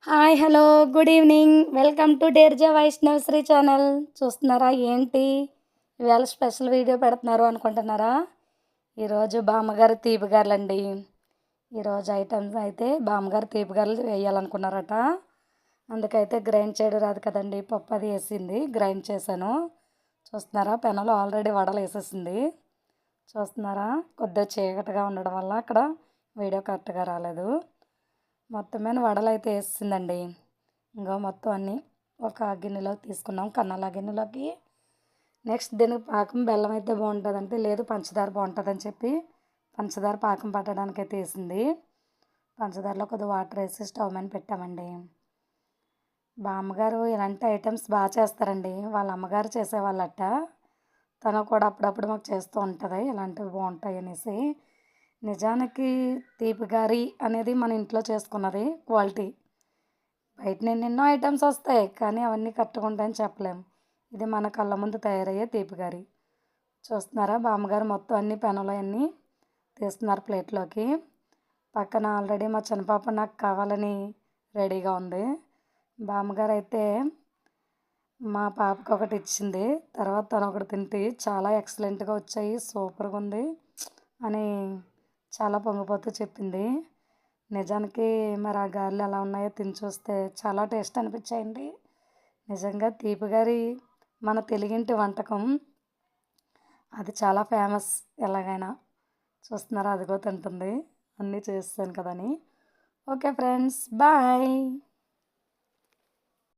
Hi hello good evening welcome to డేర్జా Vaishnav Shri channel. చూస్తున్నారా ఏంటి ఇవాళ స్పెషల్ వీడియో పెడుతున్నారు అనుకుంటున్నారా? ఈరోజు బామ్మగారు తీపి గారెలండి. ఈరోజు ఐటమ్స్ అయితే బామ్మగారు తీపి గారెలు వేయాలనుకున్నారట. అందుకైతే గ్రైండ్ చేయడం రాదు కదండి, పప్పు అది వేసింది, గ్రైండ్ చేశాను. చూస్తున్నారా, పెనంలో ఆల్రెడీ వడలు వేసేసింది. చూస్తున్నారా, కొద్దిగా చీకటిగా ఉండడం వల్ల అక్కడ వీడియో కరెక్ట్గా రాలేదు. మొత్తం మీద వడలు అయితే వేసిందండి. ఇంకా మొత్తం అన్నీ ఒక గిన్నెలోకి తీసుకున్నాం, కన్నాల గిన్నెలోకి. నెక్స్ట్ దీనికి పాకం బెల్లం అయితే బాగుంటుందంటే, లేదు పంచదార బాగుంటుందని చెప్పి పంచదార పాకం పట్టడానికి అయితే వేసింది. పంచదారలో కొద్దిగా వాటర్ వేసి స్టవ్ మీద పెట్టామండి. బామ్మగారు ఇలాంటి ఐటమ్స్ బాగా చేస్తారండి. వాళ్ళ అమ్మగారు చేసేవాళ్ళట. తను కూడా అప్పుడప్పుడు మాకు చేస్తూ ఉంటుంది, ఇలాంటివి బాగుంటాయి అనేసి. నిజానికి తీపి గారి అనేది మన ఇంట్లో చేసుకున్నది క్వాలిటీ. బయట ఎన్నెన్నో ఐటమ్స్ వస్తాయి, కానీ అవన్నీ కరెక్ట్గా ఉంటాయని చెప్పలేము. ఇది మన కళ్ళ ముందు తయారయ్యే తీపి గారి. చూస్తున్నారా, బామ్మగారు మొత్తం అన్ని పెనంలో అన్నీ తీస్తున్నారు ప్లేట్లోకి. పక్కన ఆల్రెడీ మా చిన్నపాప నాకు కావాలని రెడీగా ఉంది. బామ్మగారు అయితే మా పాపకి ఒకటి ఇచ్చింది, తర్వాత తను ఒకటి తింటే చాలా ఎక్సలెంట్గా వచ్చాయి, సూపర్గా ఉంది అని చాలా పొంగిపోతూ చెప్పింది. నిజానికి మరి ఆ గారెలు ఎలా ఉన్నాయో తిని చూస్తే చాలా టేస్ట్ అనిపించాయండి. నిజంగా తీపి గారి మన తెలుగింటి వంటకం, అది చాలా ఫేమస్ ఎలాగైనా. చూస్తున్నారా, అదిగో తింటుంది, అన్నీ చేస్తాను కదని. Okay friends, bye.